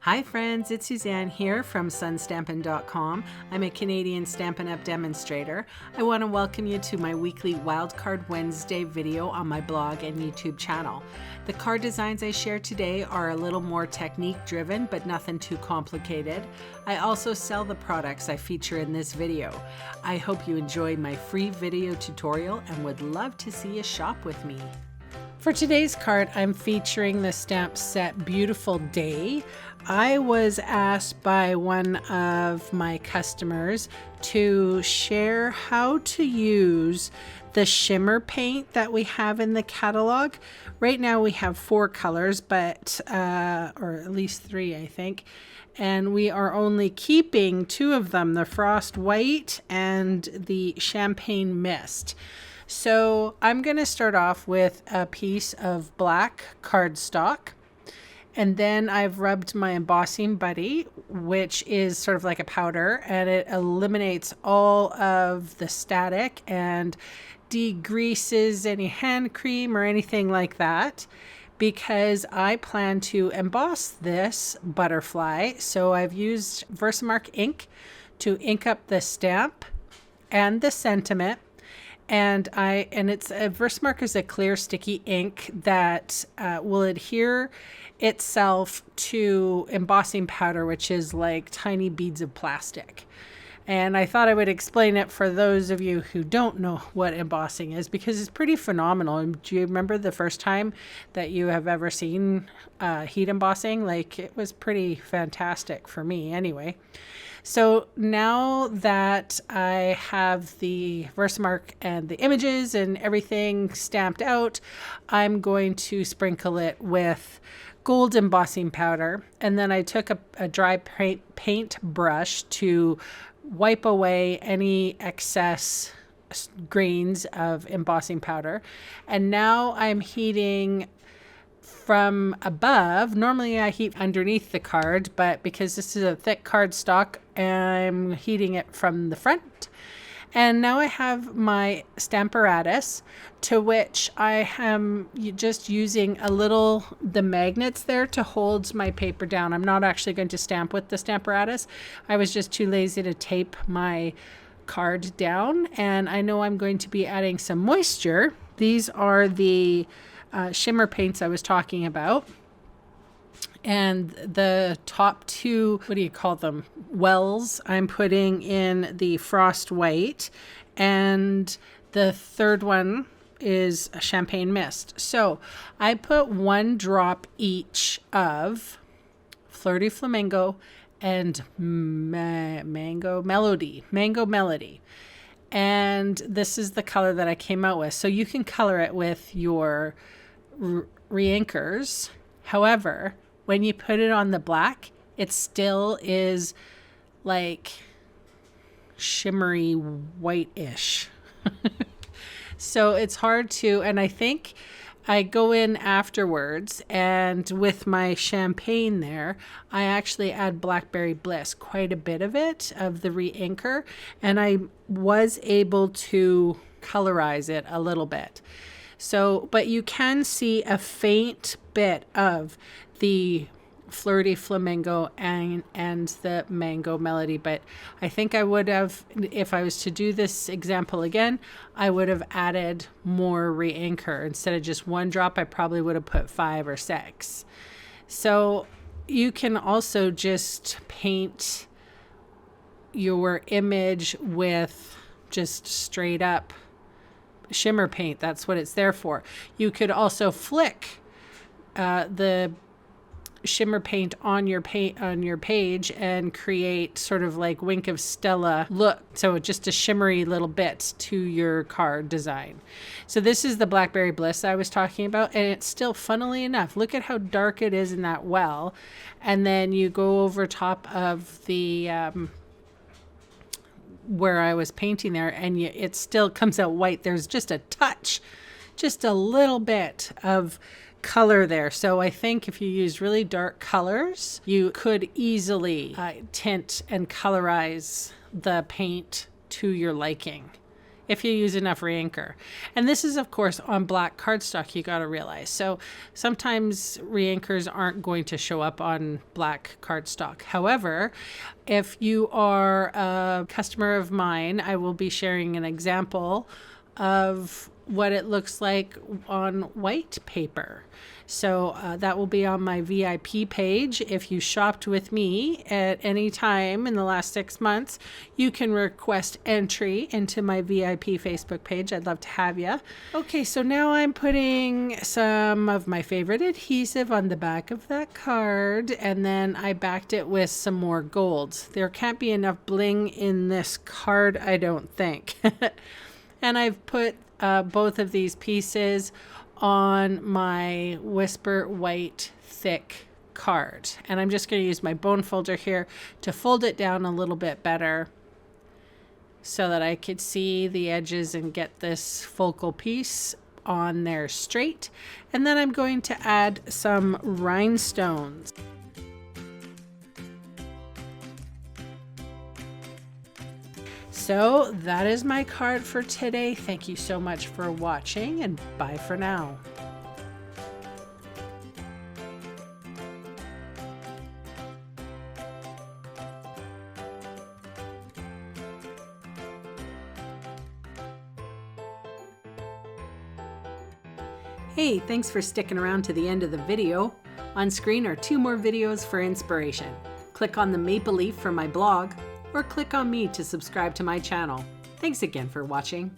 Hi friends, it's Suzanne here from sunstampin.com. I'm a Canadian Stampin' Up! Demonstrator. I want to welcome you to my weekly Wildcard Wednesday video on my blog and YouTube channel. The card designs I share today are a little more technique driven, but nothing too complicated. I also sell the products I feature in this video. I hope you enjoy my free video tutorial and would love to see you shop with me. For today's card, I'm featuring the stamp set Beautiful Day. I was asked by one of my customers to share how to use the shimmer paint that we have in the catalog. Right now we have 4 colors, but or at least 3, I think. And we are only keeping 2 of them, the Frost White and the Champagne Mist. So I'm going to start off with a piece of black cardstock, and then I've rubbed my embossing buddy, which is sort of like a powder, and it eliminates all of the static and degreases any hand cream or anything like that, because I plan to emboss this butterfly. So I've used Versamark ink to ink up the stamp and the sentiment. And it's Versamark is a clear sticky ink that will adhere itself to embossing powder, which is like tiny beads of plastic. And I thought I would explain it for those of you who don't know what embossing is, because it's pretty phenomenal. And do you remember the first time that you have ever seen heat embossing? Like, it was pretty fantastic for me anyway. So now that I have the Versamark and the images and everything stamped out, I'm going to sprinkle it with gold embossing powder. And then I took a dry paint brush to wipe away any excess grains of embossing powder. And now I'm heating from above. Normally I heat underneath the card, but because this is a thick cardstock, I'm heating it from the front. And now I have my stamparatus, to which I am just using the magnets there to hold my paper down. I'm not actually going to stamp with the stamparatus. I was just too lazy to tape my card down. And I know I'm going to be adding some moisture. These are the shimmer paints I was talking about. And the top 2, what do you call them? Wells, I'm putting in the Frost White. And the third one is a Champagne Mist. So I put 1 drop each of Flirty Flamingo and Mango Melody. And this is the color that I came out with. So you can color it with your reinkers. However, when you put it on the black, it still is like shimmery white-ish. So it's hard to, and I think I go in afterwards, and with my champagne there, I actually add Blackberry Bliss, quite a bit of it, of the reinker, and I was able to colorize it a little bit. So, but you can see a faint bit of the Flirty Flamingo and the Mango Melody, but I think I would have, if I was to do this example again, I would have added more reinker. Instead of just 1 drop, I probably would have put 5 or 6. So you can also just paint your image with just straight up shimmer paint. That's what it's there for. You could also flick the shimmer paint on your page and create sort of like Wink of Stella look. So just a shimmery little bit to your card design. So this is the Blackberry Bliss I was talking about, and it's still, funnily enough, look at how dark it is in that well. And then you go over top of the where I was painting there, and it still comes out white. There's just a touch, just a little bit of color there. So I think if you use really dark colors, you could easily tint and colorize the paint to your liking. if you use enough re-inker. And this is of course on black cardstock, you got to realize. So sometimes re-inkers aren't going to show up on black cardstock. However, if you are a customer of mine, I will be sharing an example of what it looks like on white paper. So that will be on my VIP page. If you shopped with me at any time in the last 6 months, you can request entry into my VIP Facebook page. I'd love to have you. Okay, so now I'm putting some of my favorite adhesive on the back of that card, and then I backed it with some more gold. There can't be enough bling in this card, I don't think. And I've put both of these pieces on my Whisper White thick card. And I'm just going to use my bone folder here to fold it down a little bit better so that I could see the edges and get this focal piece on there straight. And then I'm going to add some rhinestones. So that is my card for today. Thank you so much for watching, and bye for now. Hey, thanks for sticking around to the end of the video. On screen are 2 more videos for inspiration. Click on the maple leaf for my blog, or click on me to subscribe to my channel. Thanks again for watching.